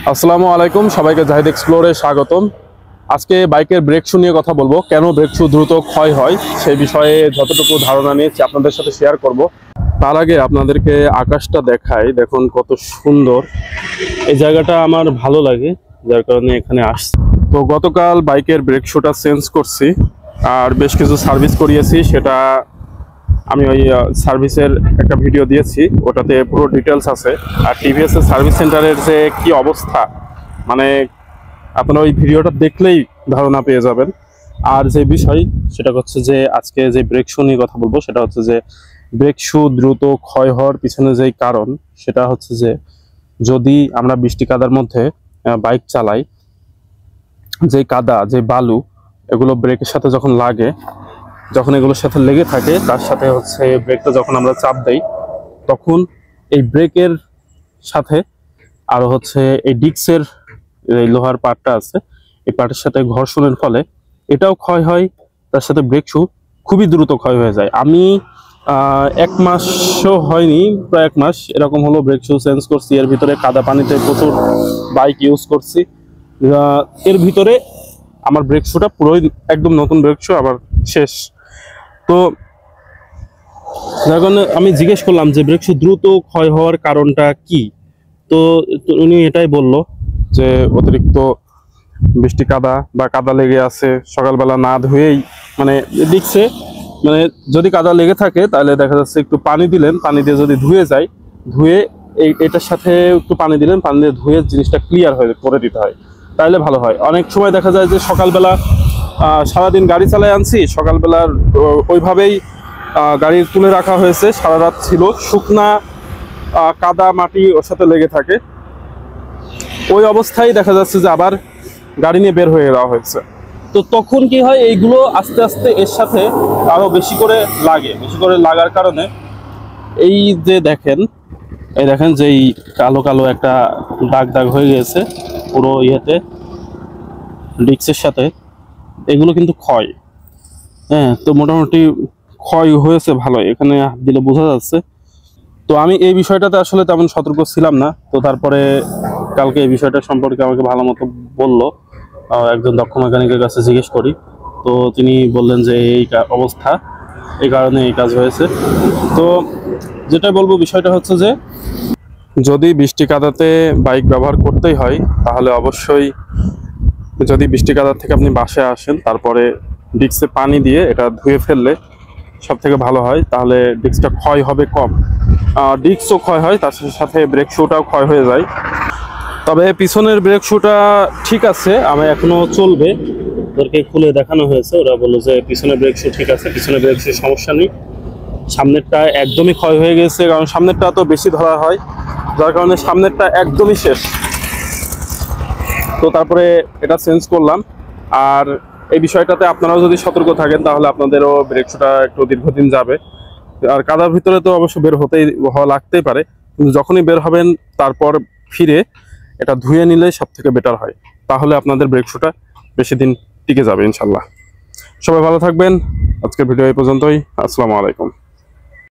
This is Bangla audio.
আসসালামু আলাইকুম, সবাইকে জাহিদ এক্সপ্লোরে স্বাগতম। আজকে বাইকের ব্রেক শু নিয়ে কথা বলবো। কেন ব্রেক শু দ্রুত ক্ষয় হয় সেই বিষয়ে যতটুকু ধারণা নিয়েছি আপনাদের সাথে শেয়ার করব। তার আগে আপনাদেরকে আকাশটা দেখাই, দেখুন কত সুন্দর। এই জায়গাটা আমার ভালো লাগে, যার কারণে এখানে আসছি। তো গতকাল বাইকের ব্রেক শুটা চেঞ্জ করছি আর বেশ কিছু সার্ভিস করিয়েছি, সেটা আমি ওই সার্ভিসের একটা ভিডিও দিয়েছি, ওটাতে পুরো ডিটেলস আছে। আর টিভিএস এর সার্ভিস সেন্টারের যে কি অবস্থা, মানে আপনারা ওই ভিডিওটা দেখলেই ধারণা পেয়ে যাবেন। আর যে বিষয় সেটা হচ্ছে যে আজকে যে ব্রেক শু নিয়ে কথা বলবো, সেটা হচ্ছে যে ব্রেক শু দ্রুত ক্ষয় হওয়ার পিছনে যেই কারণ, সেটা হচ্ছে যে যদি আমরা বৃষ্টি কাদার মধ্যে বাইক চালাই, যে কাদা যে বালু এগুলো ব্রেকের সাথে যখন লাগে, যখন এগুলোর সাথে লেগে থাকে, তার সাথে হচ্ছে ব্রেকটা যখন আমরা চাপ দেই, তখন এই ব্রেকের সাথে আরো হচ্ছে এই ডিস্কের এই লোহার পার্টটা আছে, এই পার্টের সাথে ঘর্ষণের ফলে এটাও ক্ষয় হয়। তার সাথে ব্রেক শু খুবই দ্রুত ক্ষয় হয়ে যায়। আমি 1 মাসও হয়নি, প্রায় 1 মাস এরকম হলো ব্রেক শু চেঞ্জ করছি। এর ভিতরে কাদা পানিতে প্রচুর বাইক ইউজ করছি, এর ভিতরে আমার ব্রেক শুটা পুরোই একদম নতুন ব্রেক শু আবার শেষ। তো যার কারণে আমি জিজ্ঞেস করলাম যে ব্রেক শু দ্রুত ক্ষয় হওয়ার কারণটা কি। তো উনি এটাই বলল যে অতিরিক্ত বৃষ্টি কাদা বা কাদা লেগে আছে, সকালবেলা না ধুয়েই, মানে দেখছে, মানে যদি কাদা লেগে থাকে তাহলে দেখা যাচ্ছে একটু পানি দিলেন, পানি দিয়ে যদি ধুয়ে যায়, ধুয়ে এটার সাথে একটু পানি দিলেন, পানি দিয়ে ধুয়ে জিনিসটা ক্লিয়ার হয়ে করে দিতে হয়, তাহলে ভালো হয়। অনেক সময় দেখা যায় যে সকালবেলা সারাদিন গাড়ি চালায় আনছি, সকালবেলার ওইভাবেই গাড়ি তুলে রাখা হয়েছে, সারা রাত ছিল, শুকনা কাদা মাটি ওর সাথে লেগে থাকে, ওই অবস্থায় দেখা যাচ্ছে যে আবার গাড়ি নিয়ে বের হয়ে যাওয়া হয়েছে। তো তখন কি হয়, এইগুলো আস্তে আস্তে এর সাথে আরো বেশি করে লাগে, বেশি করে লাগার কারণে এই যে দেখেন, এই দেখেন যে এই কালো কালো একটা দাগ দাগ হয়ে গেছে পুরো ইয়েতে, ডিস্কের সাথে, এগুলো কিন্তু ক্ষয়। হ্যাঁ, তো মোটামুটি ক্ষয় হয়েছে ভালো, এখানে হাত দিলে বোঝা যাচ্ছে। তো আমি এই বিষয়টাতে আসলে তেমন সতর্ক ছিলাম না, তো তারপরে কালকে এই বিষয়টা সম্পর্কে আমাকে ভালো মতো বললো, একজন দক্ষ মেকানিকের কাছে জিজ্ঞেস করি, তো তিনি বললেন যে এই অবস্থা, এই কারণে এই কাজ হয়েছে। তো যেটা বলবো বিষয়টা হচ্ছে যে যদি বৃষ্টি কাদাতে বাইক ব্যবহার করতেই হয়, তাহলে অবশ্যই যদি বৃষ্টি কাদার থেকে আপনি বাসায় আসেন, তারপরে ডিস্কে পানি দিয়ে এটা ধুয়ে ফেললে সব থেকে ভালো হয়, তাহলে ডিস্কটা ক্ষয় হবে কম। ডিস্কও ক্ষয় হয়, তার সাথে ব্রেক শুটাও ক্ষয় হয়ে যায়। তবে পিছনের ব্রেক শুটা ঠিক আছে, আমি এখনো চলবে, ওদেরকে খুলে দেখানো হয়েছে, ওরা বললো যে পিছনের ব্রেক শু ঠিক আছে, পিছনের ব্রেক শু সমস্যা নেই। সামনেরটা একদমই ক্ষয় হয়ে গেছে, কারণ সামনেরটা তো বেশি ধরা হয়, যার কারণে সামনেরটা একদমই শেষ। তো তারপরে এটা চেঞ্জ করলাম। আর এই বিষয়টাতে আপনারাও যদি সতর্ক থাকেন, তাহলে আপনাদেরও ব্রেক শুটা একটু দীর্ঘদিন যাবে। আর কাদার ভিতরে তো অবশ্য বের হওয়া লাগতেই পারে, কিন্তু যখনই বের হবেন তারপর ফিরে এটা ধুয়ে নিলে সব থেকে বেটার হয়, তাহলে আপনাদের ব্রেক শুটা বেশি দিন টিকে যাবে ইনশাল্লাহ। সবাই ভালো থাকবেন, আজকের ভিডিও এই পর্যন্তই। আসসালামু আলাইকুম।